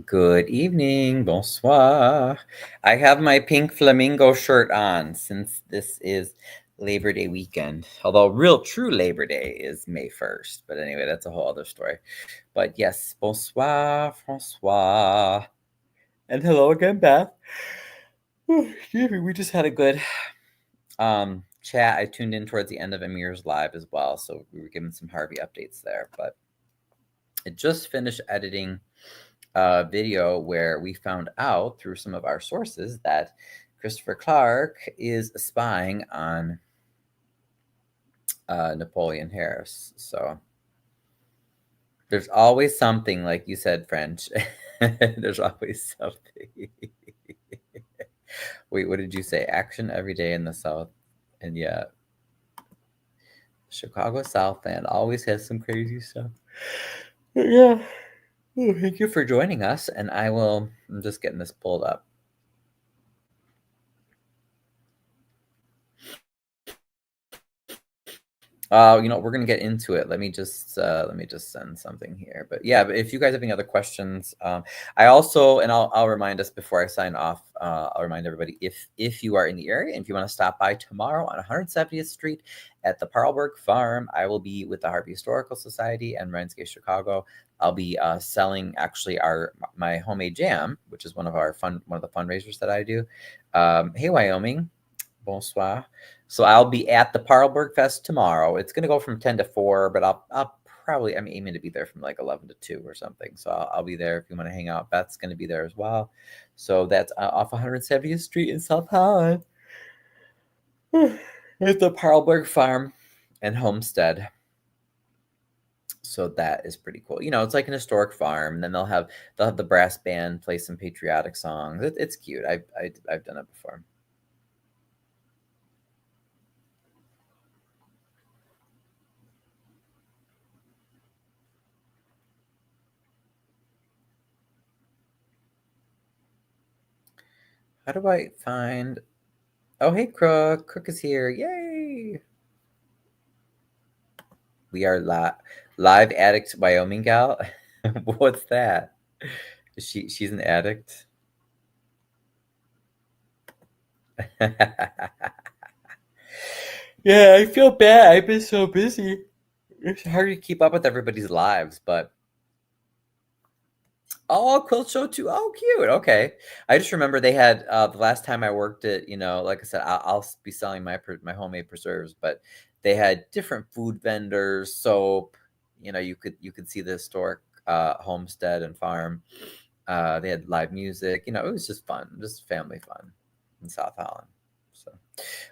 Good evening, bonsoir. I have my pink flamingo shirt on since this is Labor Day weekend. Although real true Labor Day is May 1st. But anyway, that's a whole other story. But yes, bonsoir, Francois. And hello again, Beth. Excuse me, we just had a good chat. I tuned in towards the end of Amir's live as well, so we were giving some Harvey updates there. But I just finished editing a video where we found out through some of our sources that Christopher Clark is spying on Napoleon Harris. So there's always something, like you said, French. There's always something. Wait, what did you say? Action every day in the South. And yeah, Chicago Southland always has some crazy stuff. Yeah. Ooh, thank you for joining us. And I'm just getting this pulled up. We're gonna get into it. Let me just send something here. But yeah, but if you guys have any other questions, I also, and I'll remind us before I sign off. I'll remind everybody, if you are in the area and if you want to stop by tomorrow on 170th Street at the Parlberg Farm, I will be with the Harvey Historical Society and Renscape Chicago. I'll be selling actually my homemade jam, which is one of the fundraisers that I do. Hey, Wyoming. Bonsoir. So I'll be at the Parlberg Fest tomorrow. It's going to go from 10 to 4, but I'm aiming to be there from like 11 to 2 or something. So I'll be there if you want to hang out. Beth's going to be there as well. So that's off 170th Street in South Holland. At the Parlberg Farm and Homestead. So that is pretty cool. It's like an historic farm. And then they'll have the brass band play some patriotic songs. It's cute. I've done it before. How do I find... Oh, hey, Crook. Crook is here. Yay! We are live addict Wyoming gal. What's that? She's an addict? Yeah, I feel bad. I've been so busy. It's hard to keep up with everybody's lives, but... Oh, quilt show too. Oh, cute. Okay. I just remember they had the last time I worked at, like I said, I'll be selling my homemade preserves, but they had different food vendors, soap. You could see the historic homestead and farm. They had live music. It was just fun, just family fun in South Holland. So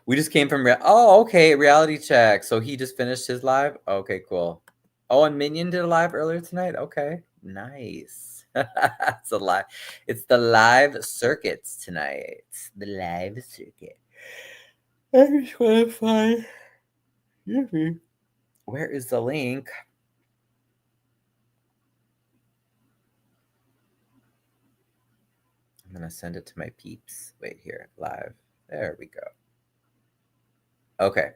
we just came from okay, reality check. So he just finished his live. Okay, cool. Oh, and Minion did a live earlier tonight. Okay, nice. It's the live circuits tonight. The live circuit. I just want to find. Where is the link? I'm gonna send it to my peeps. Wait here, live. There we go. Okay.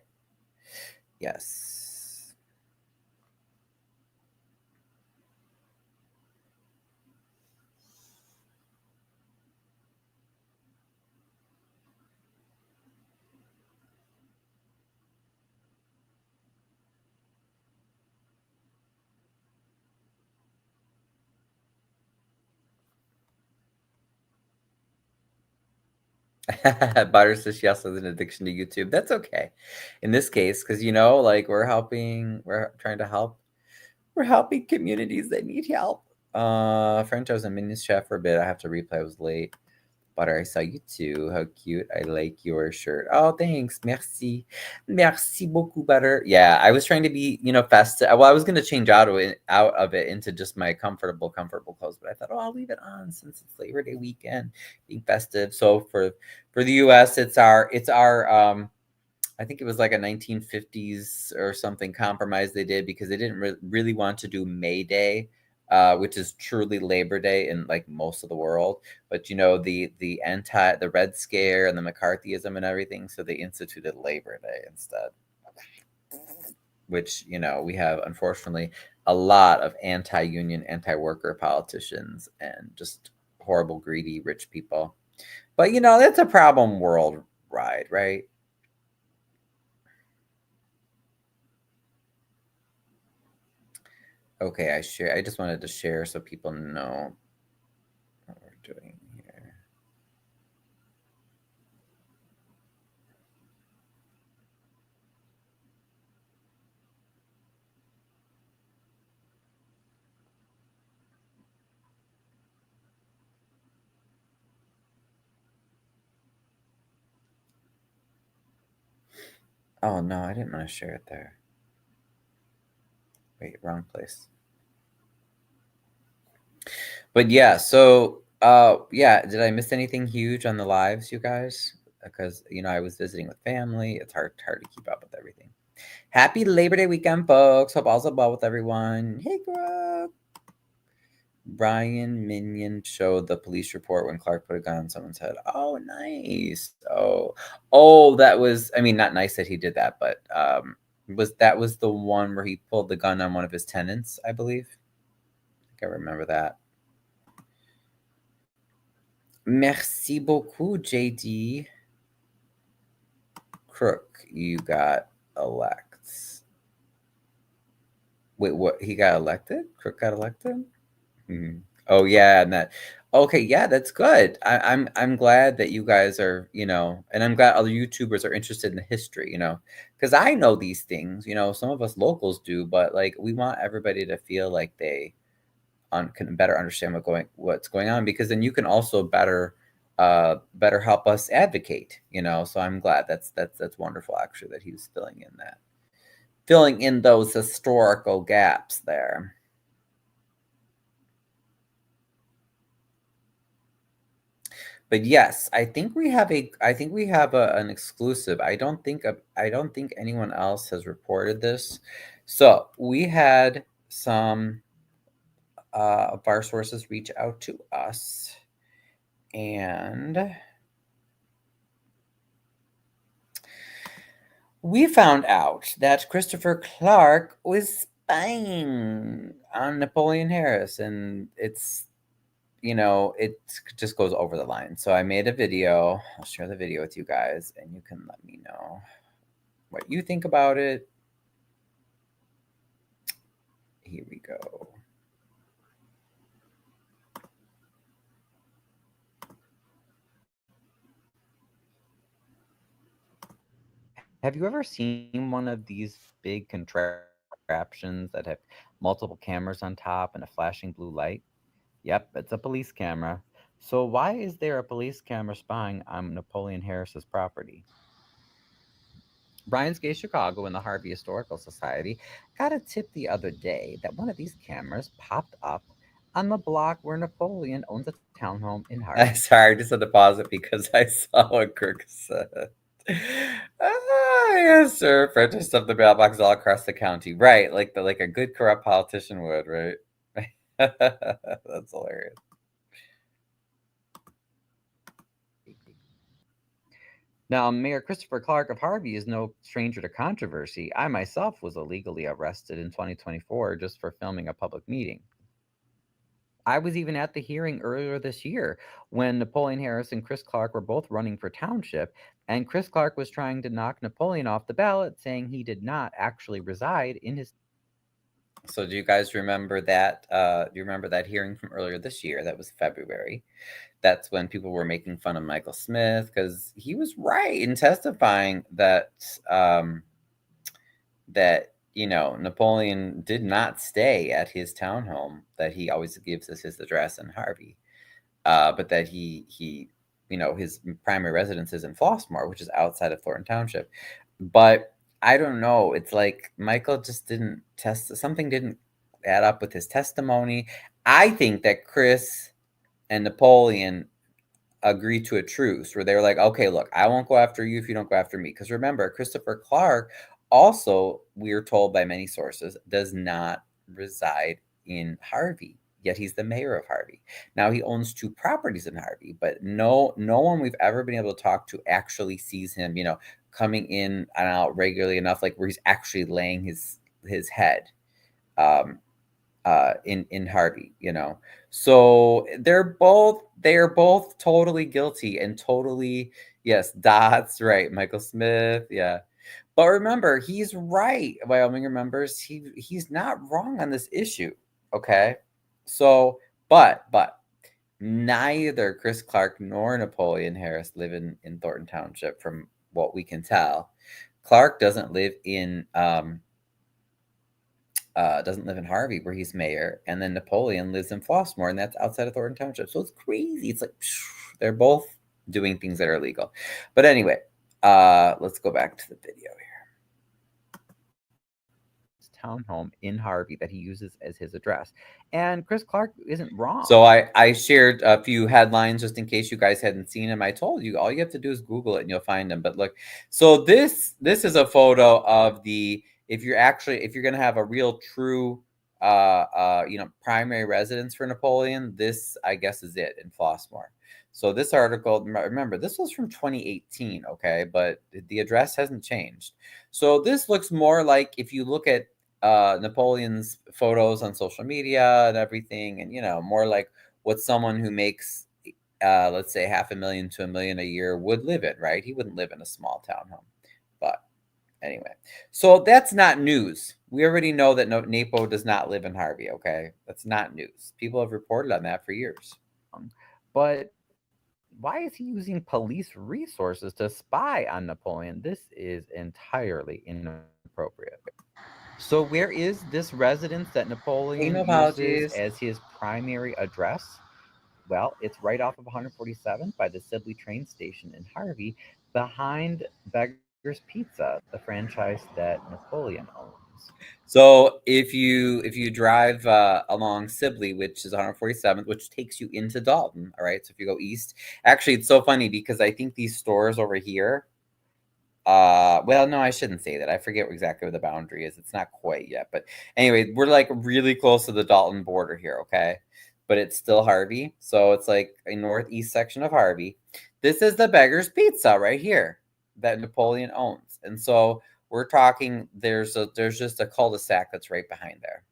Yes. Butter says she also has an addiction to YouTube. That's okay. In this case, because we're trying to help. We're helping communities that need help. French, I was in Minions chat for a bit. I have to replay. I was late. Butter, I saw you too. How cute. I like your shirt. Oh, thanks. Merci. Merci beaucoup, Butter. Yeah, I was trying to be, festive. Well, I was going to change out of it into just my comfortable clothes, but I thought, I'll leave it on since it's Labor Day weekend, being festive. So for the US, it's our I think it was like a 1950s or something compromise they did because they didn't really want to do May Day, which is truly Labor Day in like most of the world. But the Red Scare and the McCarthyism and everything, so they instituted Labor Day instead. Which we have unfortunately a lot of anti-union, anti-worker politicians and just horrible, greedy, rich people. But that's a problem worldwide, right? Okay, I just wanted to share so people know what we're doing here. Oh no, I didn't want to share it there. Wait, wrong place. But yeah, so yeah, did I miss anything huge on the lives, you guys? Because I was visiting with family. It's hard to keep up with everything. Happy Labor Day weekend, folks. Hope all's well with everyone. Hey, Greg. Brian Minion showed the police report when Clark put a gun on someone's head. Oh, nice. Oh, that was. I mean, not nice that he did that, but that was the one where he pulled the gun on one of his tenants, I believe. I think I remember that. Merci beaucoup, JD. Crook, you got elect. Wait, what? He got elected? Crook got elected? Mhm. Oh yeah, and that. Okay, yeah, that's good. I'm glad that you guys are, and I'm glad other YouTubers are interested in the history, because I know these things. Some of us locals do, but like we want everybody to feel like they can better understand what's going on, because then you can also better help us advocate. So I'm glad that's wonderful actually that he's filling in those historical gaps there. But yes, I think we have an exclusive. I don't think anyone else has reported this. So we had some of our sources reach out to us, and we found out that Christopher Clark was spying on Napoleon Harris, and it just goes over the line. So I made a video. I'll share the video with you guys, and you can let me know what you think about it. Here we go. Have you ever seen one of these big contraptions that have multiple cameras on top and a flashing blue light? Yep, it's a police camera. So why is there a police camera spying on Napoleon Harris's property? Brian's Gay Chicago and the Harvey Historical Society got a tip the other day that one of these cameras popped up on the block where Napoleon owns a townhome in Harvey. Sorry, I just had to pause it because I saw what Kirk said. Yes, sir. Purchased of the mailboxes all across the county. Right, like a good corrupt politician would, right? That's hilarious. Now, Mayor Christopher Clark of Harvey is no stranger to controversy. I myself was illegally arrested in 2024 just for filming a public meeting. I was even at the hearing earlier this year when Napoleon Harris and Chris Clark were both running for township, and Chris Clark was trying to knock Napoleon off the ballot, saying he did not actually reside in his. So, do you guys remember that? Do you remember that hearing from earlier this year? That was February. That's when people were making fun of Michael Smith because he was right in testifying that Napoleon did not stay at his townhome that he always gives us his address in Harvey, but that he his primary residence is in Flossmoor, which is outside of Thornton Township. But I don't know. It's like Michael just didn't something didn't add up with his testimony. I think that Chris and Napoleon agreed to a truce where they were like, okay, look, I won't go after you if you don't go after me. Because remember, Christopher Clark also, we're told by many sources, does not reside in Harvey. Yet he's the mayor of Harvey. Now he owns 2 properties in Harvey, but no one we've ever been able to talk to actually sees him, coming in and out regularly enough, like where he's actually laying his head. in Harvey, you know. So they are both totally guilty and totally, yes, Dots, right, Michael Smith, yeah. But remember, he's right. Wyoming remembers he's not wrong on this issue. Okay. So, but neither Chris Clark nor Napoleon Harris live in Thornton Township, from what we can tell. Clark doesn't live in Harvey, where he's mayor, and then Napoleon lives in Flossmoor, and that's outside of Thornton Township. So it's crazy. It's like they're both doing things that are illegal. But anyway, let's go back to the video here. Townhome in Harvey that he uses as his address, and Chris Clark isn't wrong. So I shared a few headlines just in case you guys hadn't seen them. I told you all you have to do is Google it and you'll find them. But look, so this is a photo of the, if you're going to have a real true primary residence for Napoleon, this I guess is it in Flossmoor. So this article, remember, this was from 2018, okay, but the address hasn't changed. So this looks more like, if you look at Napoleon's photos on social media and everything, and more like what someone who makes let's say $500,000 to $1 million a year would live in, right? He wouldn't live in a small townhome. But anyway, so that's not news. We already know that Napo does not live in Harvey, okay? That's not news. People have reported on that for years. But why is he using police resources to spy on Napoleon? This is entirely inappropriate. So where is this residence that Napoleon uses as his primary address? Well, it's right off of 147th by the Sibley train station in Harvey, behind Beggar's Pizza, the franchise that Napoleon owns. So if you drive along Sibley, which is 147th, which takes you into Dalton, all right? So if you go east, actually, it's so funny because I think these stores over here, well, no, I shouldn't say that. I forget exactly where the boundary is. It's not quite yet. But anyway, we're like really close to the Dalton border here, okay? But it's still Harvey. So it's like a northeast section of Harvey. This is the Beggar's Pizza right here that Napoleon owns. And so we're talking, there's just a cul-de-sac that's right behind there.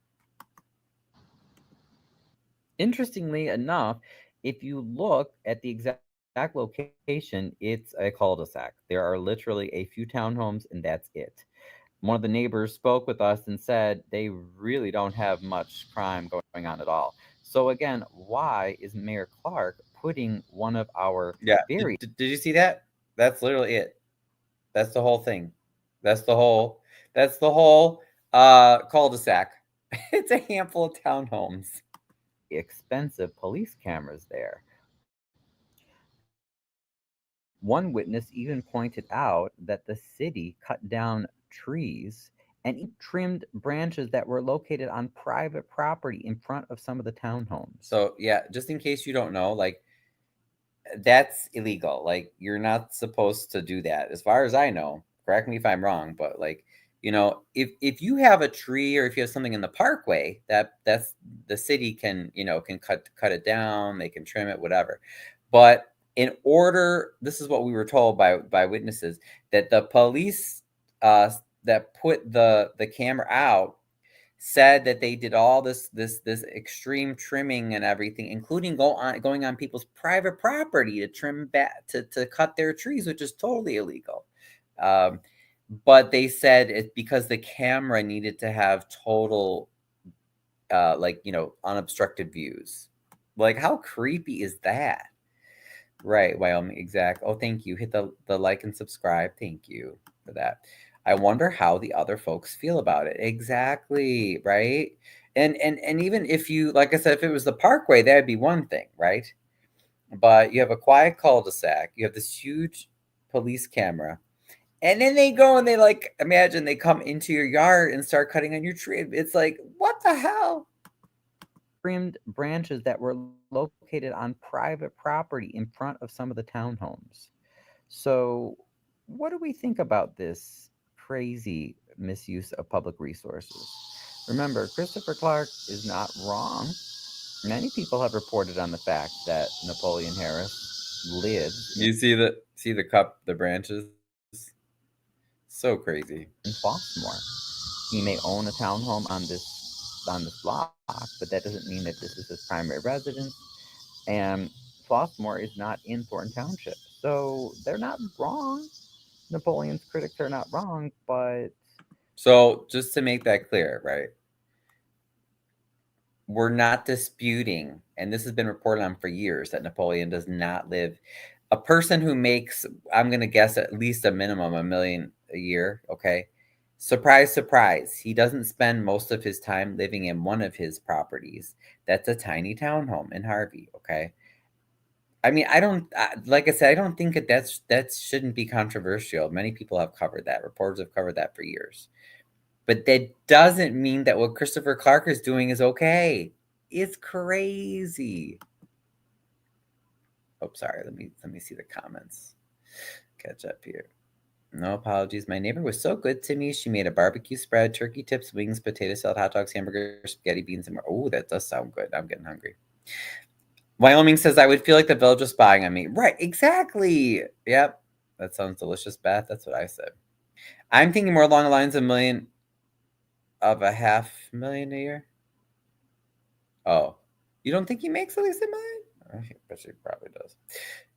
Interestingly enough, if you look at the exact location, it's a cul-de-sac. There are literally a few townhomes, and that's it. One of the neighbors spoke with us and said they really don't have much crime going on at all. So again, why is Mayor Clark putting one of our very... Did you see that? That's literally it. That's the whole thing. That's the whole cul-de-sac. It's a handful of townhomes. Expensive police cameras there. One witness even pointed out that the city cut down trees and even trimmed branches that were located on private property in front of some of the townhomes. So yeah, just in case you don't know, like, that's illegal. Like, you're not supposed to do that, as far as I know. Correct me if I'm wrong, but like, if you have a tree or if you have something in the parkway, that's the city can cut it down, they can trim it, whatever. But this is what we were told by witnesses, that the police that put the camera out said that they did all this extreme trimming and everything, including going on people's private property to trim back to cut their trees, which is totally illegal. But they said it's because the camera needed to have total unobstructed views. Like, how creepy is that? Right, Wyoming, exact. Oh, thank you. Hit the like and subscribe. Thank you for that. I wonder how the other folks feel about it. Exactly, right? And even if you, like I said, if it was the parkway, that'd be one thing, right? But you have a quiet cul-de-sac, you have this huge police camera, and then they go and they, like, imagine they come into your yard and start cutting on your tree. It's like, what the hell? Trimmed branches that were located on private property in front of some of the townhomes. So what do we think about this crazy misuse of public resources? Remember, Christopher Clark is not wrong. Many people have reported on the fact that Napoleon Harris lives... You see the branches? So crazy. In Flossmoor. He may own a townhome on this on this block, but that doesn't mean that this is his primary residence. And Flossmoor is not in Thornton Township, so they're not wrong. Napoleon's critics are not wrong, but so just to make that clear, right? We're not disputing, and this has been reported on for years, that Napoleon does not live. A person who makes, I'm going to guess, at least a minimum $1 million a year, okay? Surprise, surprise. He doesn't spend most of his time living in one of his properties. That's a tiny townhome in Harvey, okay? I mean, like I said, I don't think that shouldn't be controversial. Many people have covered that. Reporters have covered that for years. But that doesn't mean that what Christopher Clark is doing is okay. It's crazy. Oh, sorry. Let me see the comments. Catch up here. No apologies. My neighbor was so good to me. She made a barbecue spread, turkey tips, wings, potato salad, hot dogs, hamburgers, spaghetti, beans, and more. Oh, that does sound good. I'm getting hungry. Wyoming says, I would feel like the village was spying on me. Right, exactly. Yep. That sounds delicious, Beth. That's what I said. I'm thinking more along the lines of $500,000 a year. Oh, you don't think he makes at least $1 million? I bet he probably does.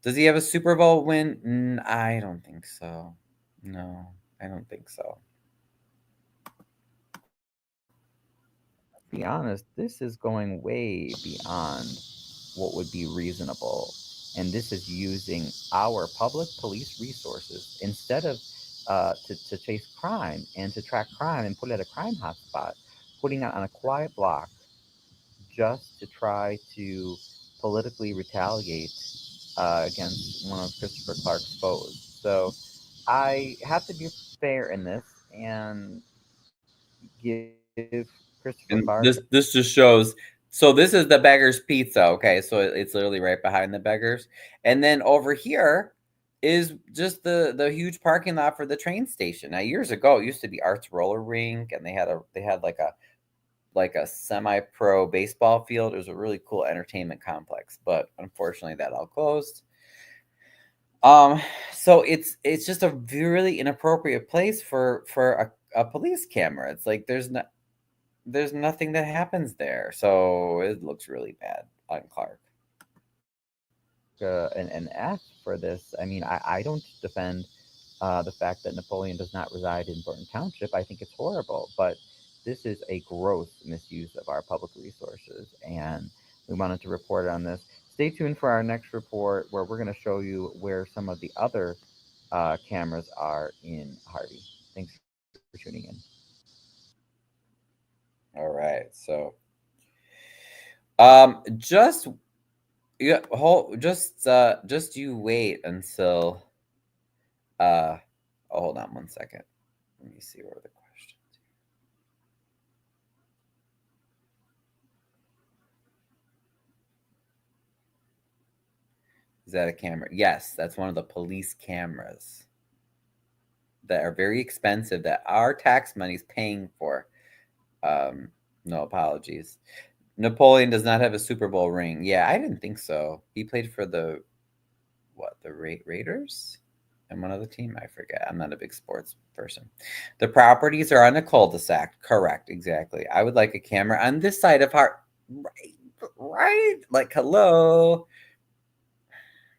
Does he have a Super Bowl win? I don't think so. No, I don't think so. To be honest, this is going way beyond what would be reasonable. And this is using our public police resources instead of to chase crime and to track crime and put it at a crime hotspot, putting it on a quiet block just to try to politically retaliate against one of Christopher Clark's foes. So I have to be fair in this and give Christopher Clark. This just shows. So this is the Beggar's Pizza. Okay, so it's literally right behind the Beggars, and then over here is just the huge parking lot for the train station. Now years ago, it used to be Arts Roller Rink, and they had like a semi-pro baseball field. It was a really cool entertainment complex, but unfortunately that all closed. So it's just a really inappropriate place for a police camera. It's like there's nothing that happens there, so it looks really bad on Clark. An F for this. I mean, I don't defend the fact that Napoleon does not reside in Thornton Township. I think it's horrible, but this is a gross misuse of our public resources, and we wanted to report on this. Stay tuned for our next report where we're going to show you where some of the other cameras are in Harvey. Thanks for tuning in. All right, so just just you wait until hold on one second. Let me see where the questions. Is that a camera? Yes, that's one of the police cameras that are very expensive that our tax money is paying for. No apologies. Napoleon does not have a Super Bowl ring. Yeah, I didn't think so. He played for the Raiders? And one other team? I forget. I'm not a big sports person. The properties are on a cul-de-sac. Correct, exactly. I would like a camera on this side of Hart. Right? Like, hello.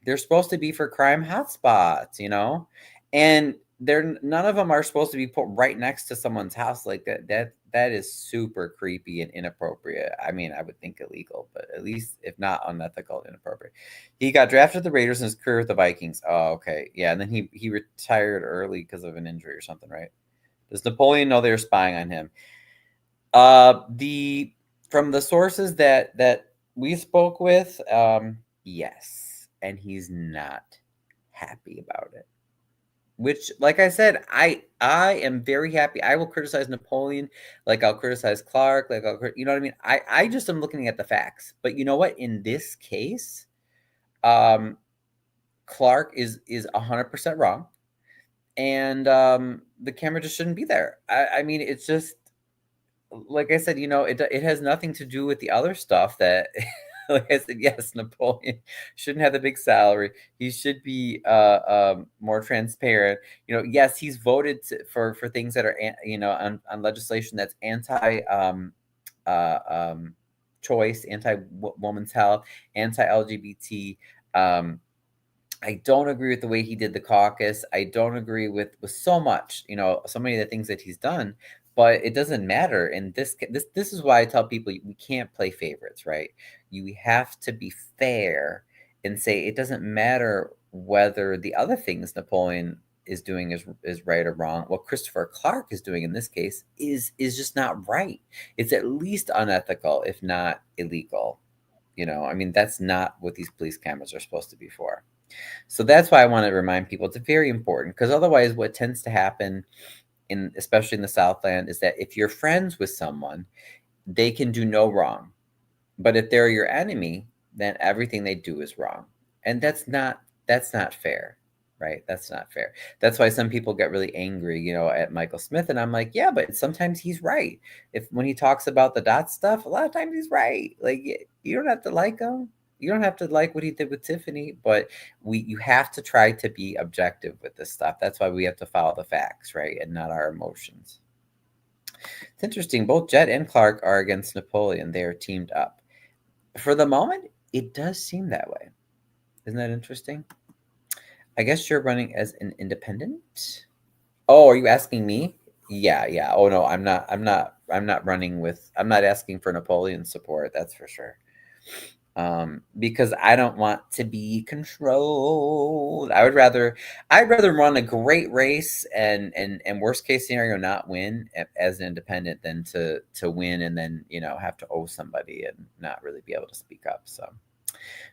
They're supposed to be for crime hotspots, you know? And none of them are supposed to be put right next to someone's house like that. That is super creepy and inappropriate. I mean, I would think illegal, but at least if not unethical, inappropriate. He got drafted to the Raiders in his career with the Vikings. Oh, okay. Yeah, and then he retired early because of an injury or something, right? Does Napoleon know they were spying on him? From the sources that we spoke with, yes, and he's not happy about it. Which, like I said, I am very happy. I will criticize Napoleon, like I'll criticize Clark, like you know what I mean. I just am looking at the facts. But you know what? In this case, Clark is 100% wrong, and the camera just shouldn't be there. I mean, it's just like I said. You know, it has nothing to do with the other stuff that. Like I said, yes, Napoleon shouldn't have the big salary. He should be more transparent. You know, yes, he's voted for things that are on legislation that's anti choice, anti-woman's health, anti-LGBT. I don't agree with the way he did the caucus. I don't agree with so much, so many of the things that he's done. But it doesn't matter. And this is why I tell people we can't play favorites, right? You have to be fair and say it doesn't matter whether the other things Napoleon is doing is right or wrong. What Christopher Clark is doing in this case is just not right. It's at least unethical, if not illegal. I mean, that's not what these police cameras are supposed to be for. So that's why I want to remind people it's very important, because otherwise what tends to happen especially in the Southland is that if you're friends with someone, they can do no wrong. But if they're your enemy, then everything they do is wrong. And that's not fair, right? That's not fair. That's why some people get really angry, at Michael Smith. And I'm like, yeah, but sometimes he's right. When he talks about the dot stuff, a lot of times he's right. Like, you don't have to like him. You don't have to like what he did with Tiffany, but you have to try to be objective with this stuff. That's why we have to follow the facts, right? And not our emotions. It's interesting. Both Jed and Clark are against Napoleon. They are teamed up. For the moment, it does seem that way. Isn't that interesting? I guess you're running as an independent. Oh, are you asking me? Yeah. Oh no, I'm not running with. I'm not asking for Napoleon support. That's for sure. Because I don't want to be controlled. I'd rather run a great race and worst case scenario not win as an independent than to win and then have to owe somebody and not really be able to speak up. So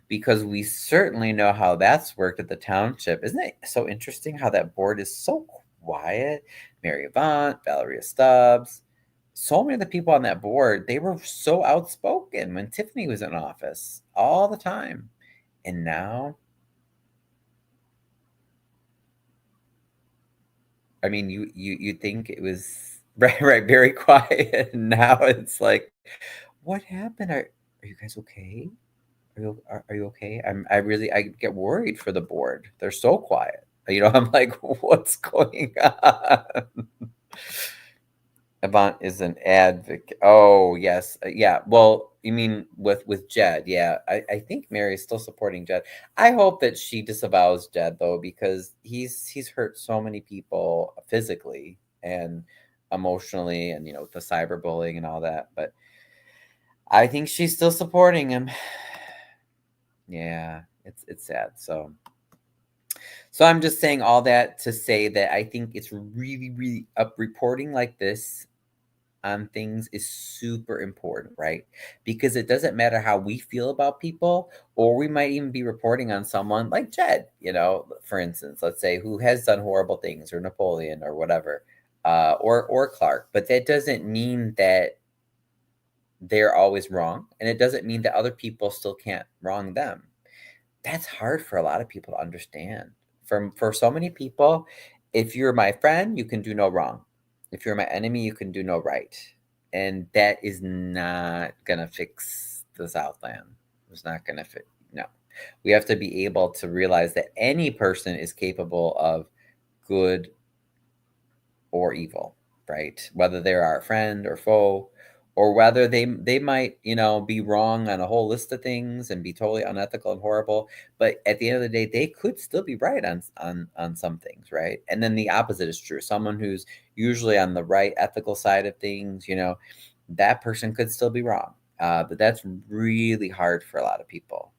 because we certainly know how that's worked at the township. Isn't it so interesting how that board is so quiet? Mary Avant, Valeria Stubbs, so many of the people on that board, they were so outspoken when Tiffany was in office all the time. And now, I mean, you think it was right, very quiet. And now it's like, what happened? Are you guys okay? Are you okay? I get worried for the board. They're so quiet. I'm like, what's going on? Avant is an advocate. Oh, yes. Yeah. Well, you mean with Jed? Yeah. I think Mary's still supporting Jed. I hope that she disavows Jed though, because he's hurt so many people physically and emotionally, and with the cyberbullying and all that. But I think she's still supporting him. Yeah, it's sad. So I'm just saying all that to say that I think it's really, really reporting like this on things is super important, right? Because it doesn't matter how we feel about people, or we might even be reporting on someone like Jed, for instance, let's say, who has done horrible things, or Napoleon, or whatever, or Clark. But that doesn't mean that they're always wrong, and it doesn't mean that other people still can't wrong them. That's hard for a lot of people to understand. For so many people, if you're my friend, you can do no wrong. If you're my enemy, you can do no right. And that is not gonna fix the Southland. It's not gonna fix. No, we have to be able to realize that any person is capable of good or evil, right? Whether they're our friend or foe, or whether they might be wrong on a whole list of things and be totally unethical and horrible, but at the end of the day they could still be right on some things, right? And then the opposite is true. Someone who's usually on the right ethical side of things, that person could still be wrong. But that's really hard for a lot of people.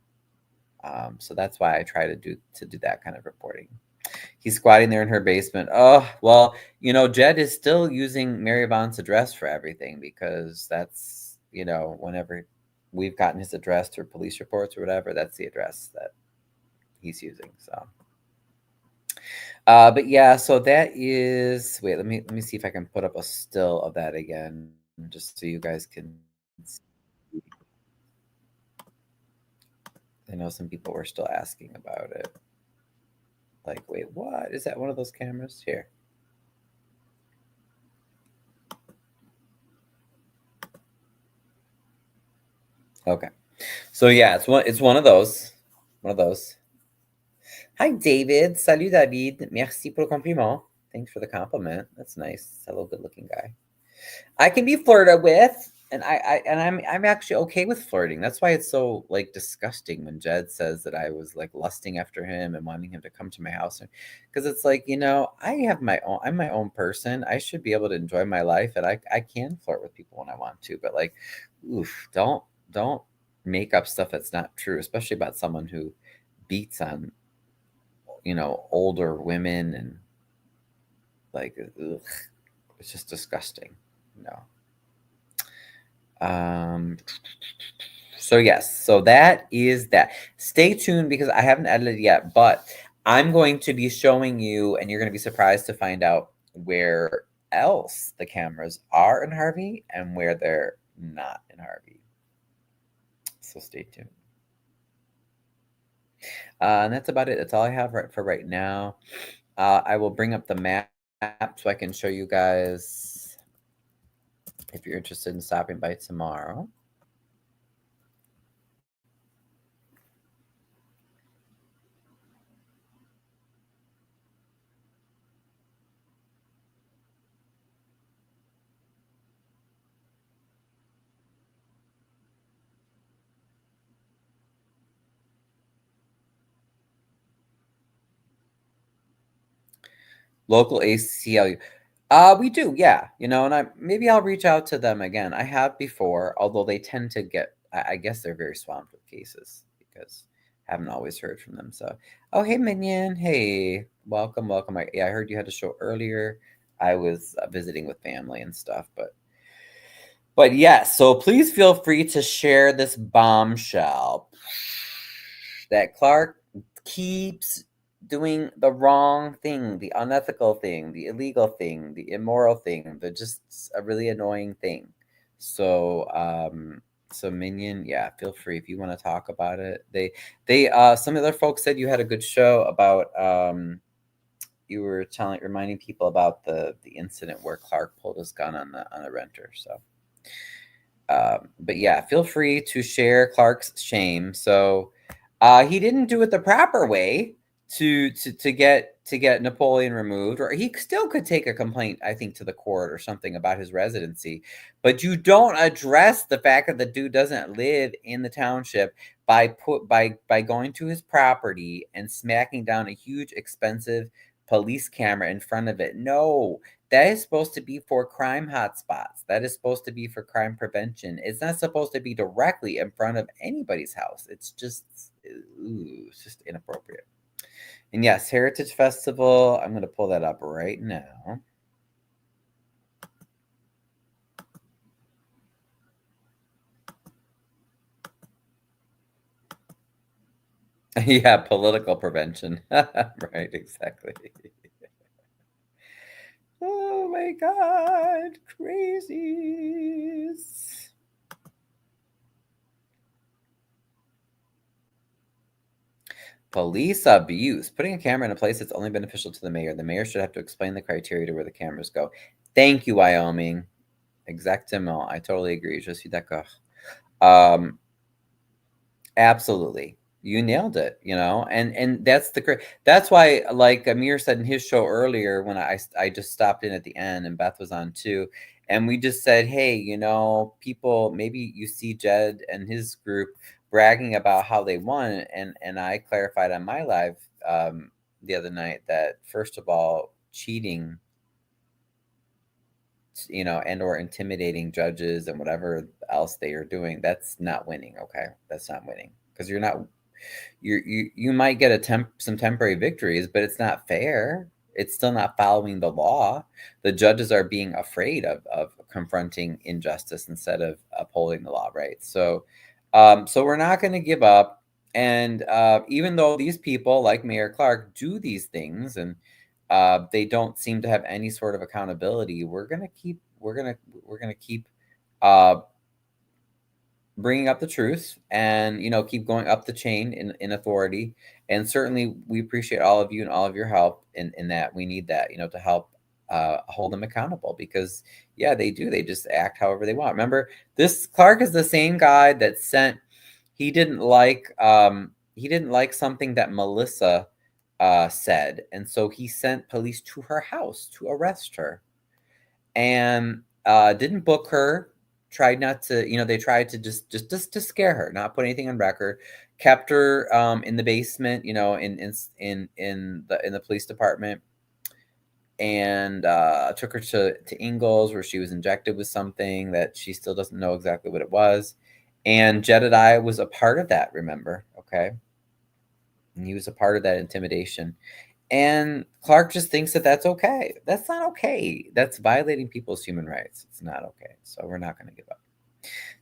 So that's why I try to do that kind of reporting. He's squatting there in her basement. Oh, well, Jed is still using Mary Vaughn's address for everything, because that's, whenever we've gotten his address through police reports or whatever, that's the address that he's using. So, but yeah, so that is, wait, let me see if I can put up a still of that again, just so you guys can see. I know some people were still asking about it. Like, wait, what? Is that one of those cameras? Here. Okay. So yeah, it's one of those. One of those. Hi, David. Salut, David. Merci pour le compliment. Thanks for the compliment. That's nice. Hello, good looking guy. I can be flirted with. And I'm actually okay with flirting. That's why it's so, like, disgusting when Jed says that I was, like, lusting after him and wanting him to come to my house, because it's like, I have my own I'm my own person. I should be able to enjoy my life, and I can flirt with people when I want to, but, like, oof, don't make up stuff that's not true, especially about someone who beats on, older women and, like, ugh, it's just disgusting, no. Um, so yes, so that is that. Stay tuned because I haven't edited yet, but I'm going to be showing you, and you're going to be surprised to find out where else the cameras are in Harvey and where they're not in Harvey. So stay tuned. And that's about it. That's all I have for right now. I will bring up the map so I can show you guys if you're interested in stopping by tomorrow. Local ACLU. We do, yeah. And maybe I'll reach out to them again. I have before, although they tend to get, I guess they're very swamped with cases because I haven't always heard from them. So, oh, hey, Minion. Hey, welcome, welcome. I heard you had a show earlier. I was visiting with family and stuff, but yes. So please feel free to share this bombshell that Clark keeps doing the wrong thing, the unethical thing, the illegal thing, the immoral thing, the just a really annoying thing. So Minion, yeah, feel free if you want to talk about it. They some other folks said you had a good show about you were reminding people about the incident where Clark pulled his gun on a renter. So but yeah, feel free to share Clark's shame. So he didn't do it the proper way to get Napoleon removed, or he still could take a complaint, I think, to the court or something about his residency. But you don't address the fact that the dude doesn't live in the township by going to his property and smacking down a huge expensive police camera in front of it. No, that is supposed to be for crime hotspots. That is supposed to be for crime prevention. It's not supposed to be directly in front of anybody's house. It's just inappropriate. And yes, Heritage Festival. I'm going to pull that up right now. Yeah, political prevention. Right, exactly. Oh my God, crazies. Police abuse. Putting a camera in a place that's only beneficial to the mayor. The mayor should have to explain the criteria to where the cameras go. Thank you, Wyoming. Exactement. I totally agree. Je suis d'accord. Absolutely. You nailed it, and that's why, like Amir said in his show earlier, when I just stopped in at the end and Beth was on too, and we just said, hey, people, maybe you see Jed and his group bragging about how they won, and I clarified on my live the other night that, first of all, cheating, and or intimidating judges and whatever else they are doing, that's not winning. Okay, that's not winning, because you might get some temporary victories, but it's not fair. It's still not following the law. The judges are being afraid of confronting injustice instead of upholding the law, right? So we're not going to give up. And even though these people like Mayor Clark do these things, and they don't seem to have any sort of accountability, we're gonna keep uh, bringing up the truth, and keep going up the chain in authority. And certainly we appreciate all of you and all of your help in that. We need that, to help hold them accountable, because yeah, they do, they just act however they want. Remember, this Clark is the same guy that he didn't like something that Melissa said, and so he sent police to her house to arrest her, and didn't book her, tried not to, they tried to just to scare her, not put anything on record, kept her in the basement, in the police department, and took her to Ingalls, where she was injected with something that she still doesn't know exactly what it was. And Jedediah was a part of that, remember? Okay. And he was a part of that intimidation. And Clark just thinks that that's okay. That's not okay. That's violating people's human rights. It's not okay. So we're not going to give up.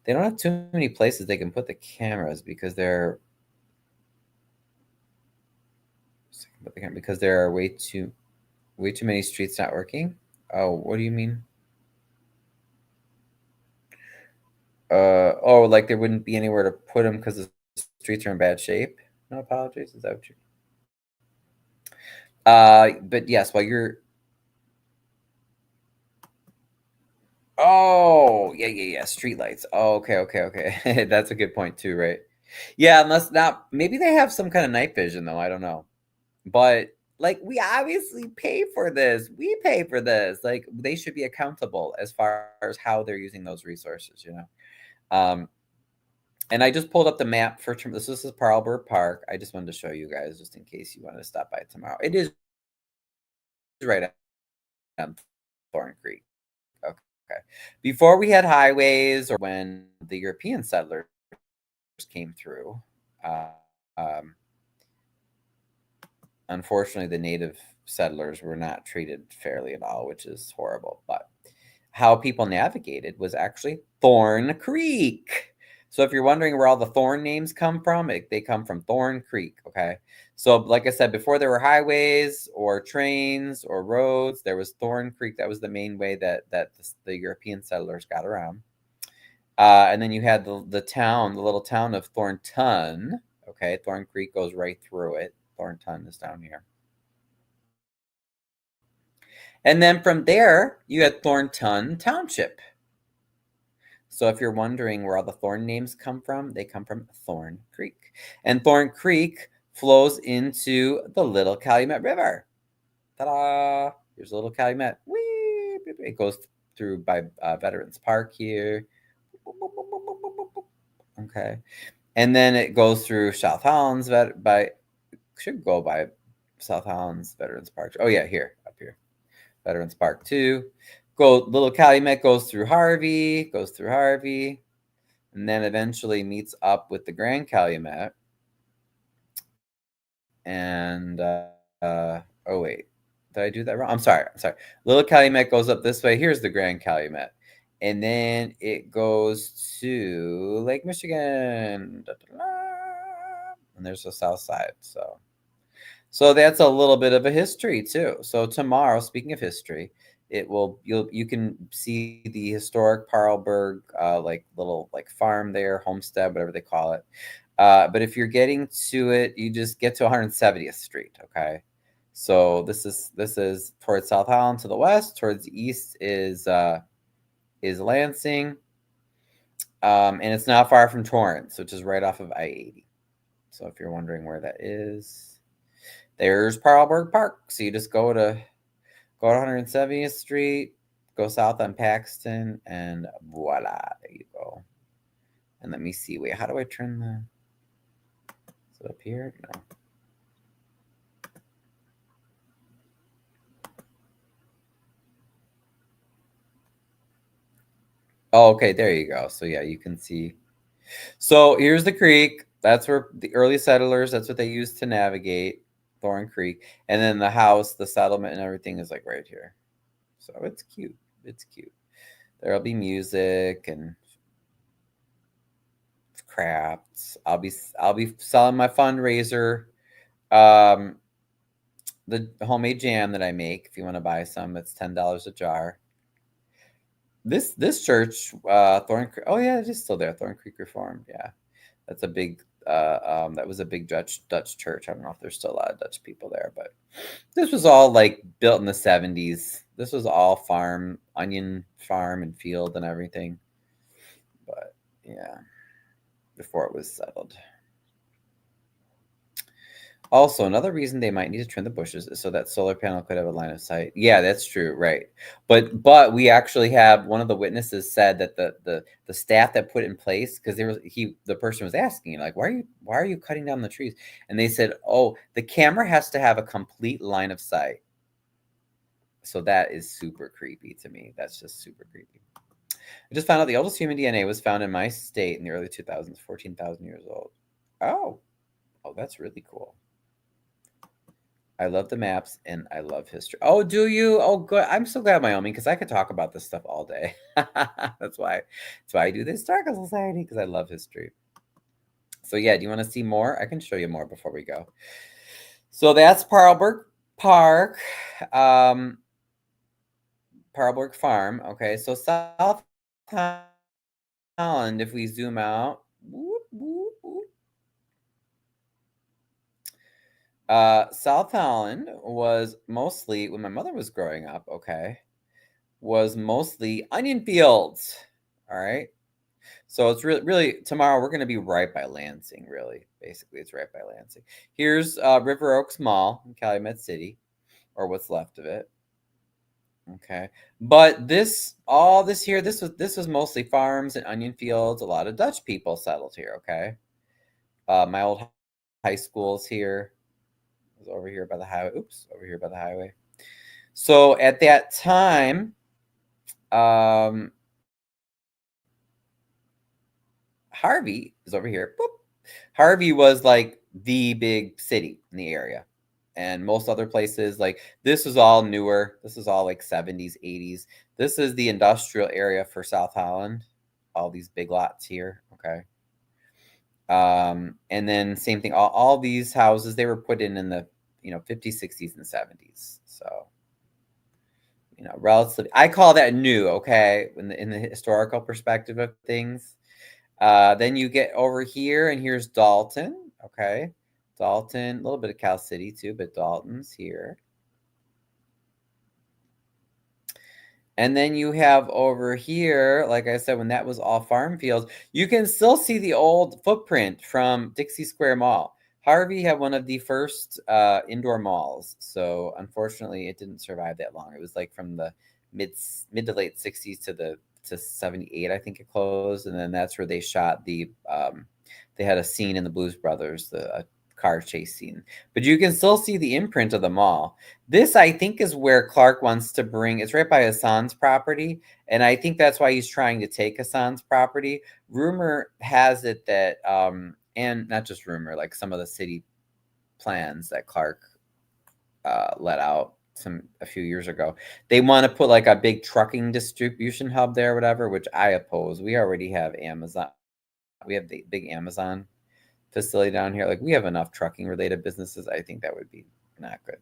They don't have too many places they can put the cameras because there are way too many streets not working. Oh, what do you mean? Like there wouldn't be anywhere to put them because the streets are in bad shape. No apologies. Is that what you? But yes, while you're. Oh, yeah. Streetlights. Oh, okay. That's a good point too, right? Yeah, unless not, maybe they have some kind of night vision though. I don't know, but like we obviously pay for this. We pay for this. Like they should be accountable as far as how they're using those resources. And I just pulled up the map for this. This is Parlberg Park. I just wanted to show you guys just in case you wanted to stop by tomorrow. It is right on Thorn Creek. Okay. Before we had highways, or when the European settlers came through, unfortunately, the native settlers were not treated fairly at all, which is horrible. But how people navigated was actually Thorn Creek. So if you're wondering where all the Thorn names come from, they come from Thorn Creek, okay? So like I said, before there were highways or trains or roads, there was Thorn Creek. That was the main way that the European settlers got around. And then you had the little town of Thornton, okay? Thorn Creek goes right through it. Thornton is down here. And then from there, you had Thornton Township. So if you're wondering where all the Thorn names come from, they come from Thorn Creek. And Thorn Creek flows into the Little Calumet River. Ta-da! Here's a Little Calumet. Whee! It goes through by Veterans Park here. Okay. And then it goes through South Holland's should go by South Holland's Veterans Park. Oh yeah, up here. Veterans Park 2. Little Calumet goes through Harvey, and then eventually meets up with the Grand Calumet. And oh wait, did I do that wrong? I'm sorry. Little Calumet goes up this way. Here's the Grand Calumet, and then it goes to Lake Michigan, and there's the south side. So that's a little bit of a history too. So tomorrow, speaking of history, you can see the historic Parlberg little farm there, homestead, whatever they call it. But if you're getting to it, you just get to 170th Street. Okay, so this is towards South Holland to the west. Towards the east is Lansing, and it's not far from Torrance, which is right off of I-80. So if you're wondering where that is, there's Parlberg Park. So you just go to 170th Street, go south on Paxton, and voila, there you go. And let me see. Wait, how do I turn the... Is it up here? No. Oh, okay, there you go. So yeah, you can see. So here's the creek. That's where the early settlers, that's what they used to navigate, Thorn Creek. And then the house, the settlement, and everything is like right here. So it's cute. There'll be music and crafts. I'll be selling my fundraiser, the homemade jam that I make. If you want to buy some, it's $10 a jar. This church, Thorn Creek. Oh yeah, it is still there. Thorn Creek Reformed. Yeah, that's a big. That was a big Dutch church. I don't know if there's still a lot of Dutch people there, but this was all like built in the 70s. This was all onion farm and field and everything. But yeah, before it was settled. Also, another reason they might need to trim the bushes is so that solar panel could have a line of sight. Yeah, that's true, right? But we actually have one of the witnesses said that the staff that put it in place, because the person was asking, like, why are you cutting down the trees? And they said, oh, the camera has to have a complete line of sight. So that is super creepy to me. That's just super creepy. I just found out the oldest human DNA was found in my state in the early 2000s, 14,000 years old. Oh, that's really cool. I love the maps and I love history. Oh, do you? Oh, good. I'm so glad, Wyoming, because I could talk about this stuff all day. That's why I do the Historical Society, because I love history. So yeah, do you want to see more? I can show you more before we go. So that's Parlberg Park, Parlberg Farm. Okay, so South Holland, if we zoom out, whoop, whoop, whoop. South Holland was mostly, when my mother was growing up, okay, was mostly onion fields. All right. So it's really tomorrow we're going to be right by Lansing, really. Basically, it's right by Lansing. Here's River Oaks Mall in Calumet City, or what's left of it. Okay. But all this here, this was mostly farms and onion fields. A lot of Dutch people settled here, okay? My old high school's here. It was over here by the highway. Oops, over here by the highway. So at that time, Harvey is over here. Boop. Harvey was like the big city in the area. And most other places, like this was all newer. This is all like 70s, 80s. This is the industrial area for South Holland. All these big lots here. Okay. And then same thing, all these houses, they were put in the 50s, 60s, and 70s. So relatively, I call that new, okay, in the historical perspective of things. Then you get over here, and here's Dalton, okay? Dalton, a little bit of Cal City too, but Dalton's here. And then you have over here, like I said, when that was all farm fields, you can still see the old footprint from Dixie Square Mall. Harvey had one of the first indoor malls, so unfortunately, it didn't survive that long. It was like from the mid to late 60s to 78, I think it closed, and then that's where they shot they had a scene in the Blues Brothers, the car chase scene. But you can still see the imprint of the mall. This, I think, is where Clark wants to bring. It's right by Hassan's property, and I think that's why he's trying to take Hassan's property. Rumor has it that, and not just rumor, like some of the city plans that Clark let out a few years ago, they want to put like a big trucking distribution hub there, or whatever, which I oppose. We already have Amazon. We have the big Amazon facility down here. Like we have enough trucking related businesses. I think that would be not good.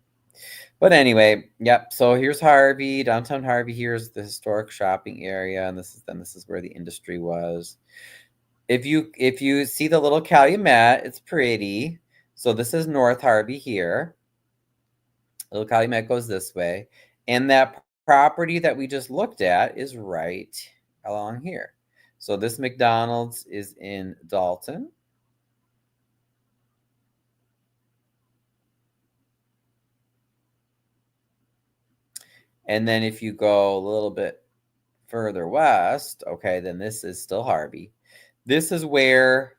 But anyway, yep. So here's Harvey, downtown Harvey. Here's the historic shopping area, and this is where the industry was. If you see the little Calumet, it's pretty. So this is North Harvey here. Little Calumet goes this way, and that property that we just looked at is right along here. So this McDonald's is in Dalton. And then if you go a little bit further west, okay, then this is still Harvey. This is where,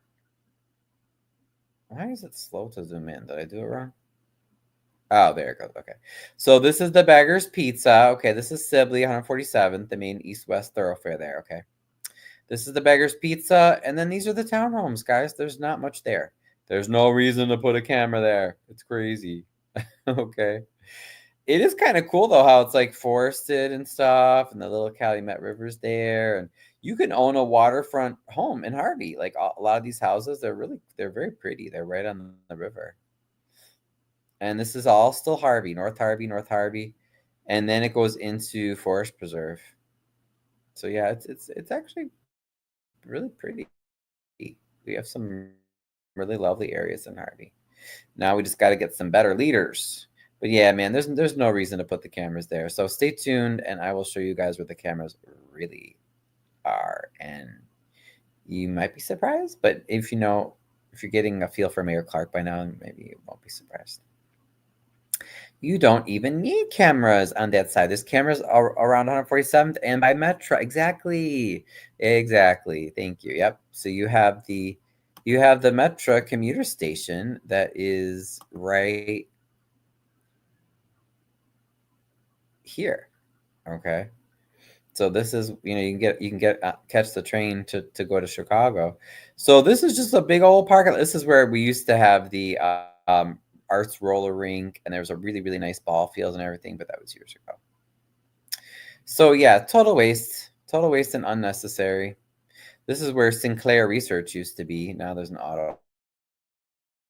why is it slow to zoom in? Did I do it wrong? Oh, there it goes. Okay. So this is the Beggar's Pizza. Okay, this is Sibley, 147th, the main east-west thoroughfare there. Okay. This is the Beggar's Pizza. And then these are the townhomes, guys. There's not much there. There's no reason to put a camera there. It's crazy. Okay. It is kind of cool though how it's like forested and stuff, and the little Calumet River's there, and you can own a waterfront home in Harvey. Like a lot of these houses, they're very pretty. They're right on the river. And this is all still Harvey, North Harvey, North Harvey, and then it goes into Forest Preserve. So yeah, it's actually really pretty. We have some really lovely areas in Harvey. Now we just got to get some better leaders. But yeah, man, there's no reason to put the cameras there. So stay tuned, and I will show you guys where the cameras really are. And you might be surprised, but if you know If you're getting a feel for Mayor Clark by now, maybe you won't be surprised. You don't even need cameras on that side. There's cameras around 147th and by Metro. Exactly. Exactly. Thank you. Yep. So you have the Metro commuter station that is right here. Okay. So this is, you can get catch the train to go to Chicago. So this is just a big old park. This is where we used to have the arts roller rink, and there was a really, really nice ball field and everything, but that was years ago. So yeah, total waste and unnecessary. This is where Sinclair Research used to be. Now there's an auto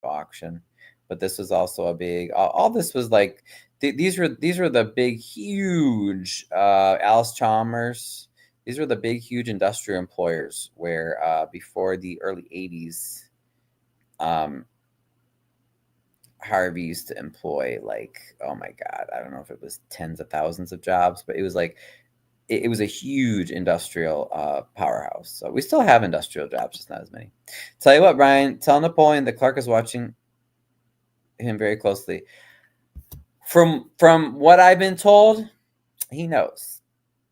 auction, but this was also a big. All this was like these were the big, huge Alice Chalmers. These were the big, huge industrial employers where before the early 80s, Harvey used to employ like, oh my God, I don't know if it was tens of thousands of jobs, but it was like, it was a huge industrial powerhouse. So we still have industrial jobs, just not as many. Tell you what, Brian, tell Napoleon that Clark is watching him very closely. From what I've been told, he knows.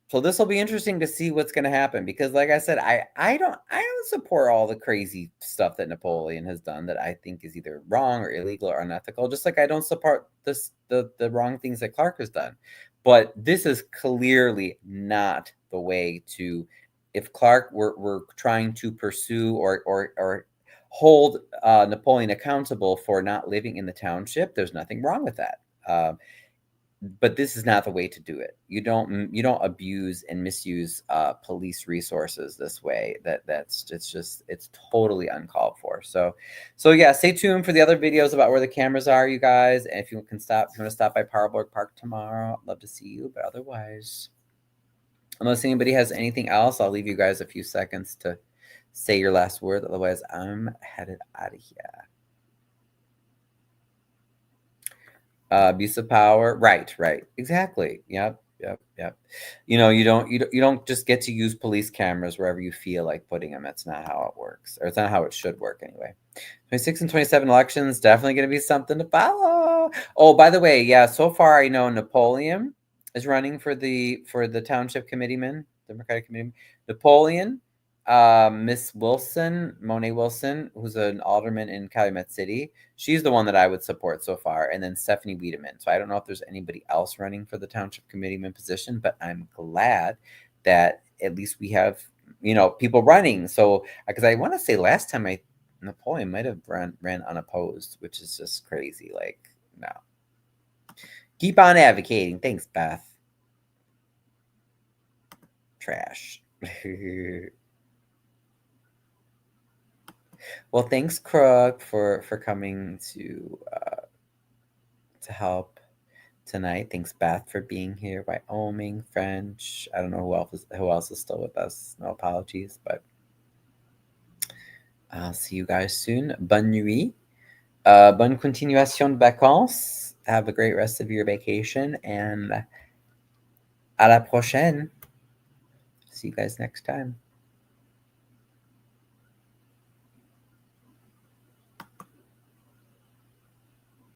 So this will be interesting to see what's going to happen, because like I said, I don't support all the crazy stuff that Napoleon has done that I think is either wrong or illegal or unethical, just like I don't support the wrong things that Clark has done. But this is clearly not the way to, if Clark were trying to pursue or hold Napoleon accountable for not living in the township, there's nothing wrong with that. But this is not the way to do it. You don't abuse and misuse police resources this way. It's totally uncalled for. So yeah, stay tuned for the other videos about where the cameras are, you guys. And if you want to stop by Parlborg Park tomorrow, I'd love to see you. But otherwise, unless anybody has anything else, I'll leave you guys a few seconds to say your last word. Otherwise, I'm headed out of here. Abuse of power, right, exactly. Yep. You don't just get to use police cameras wherever you feel like putting them. That's not how it works, or it's not how it should work anyway. 26 and 27 elections, definitely going to be something to follow. Oh, by the way, yeah, so far I know Napoleon is running for the township committeeman, Democratic committeeman. Napoleon, Miss Wilson, Monet Wilson, who's an alderman in Calumet City. She's the one that I would support so far. And then Stephanie Wiedemann. So I don't know if there's anybody else running for the township committeeman position, but I'm glad that at least we have, people running. So, because I want to say last time Napoleon might have ran unopposed, which is just crazy. Like, no. Keep on advocating. Thanks, Beth. Trash. Well, thanks, Crook, for coming to help tonight. Thanks, Beth, for being here. Wyoming, French. I don't know who else is still with us. No apologies, but I'll see you guys soon. Bonne nuit. Bonne continuation de vacances. Have a great rest of your vacation, and à la prochaine. See you guys next time.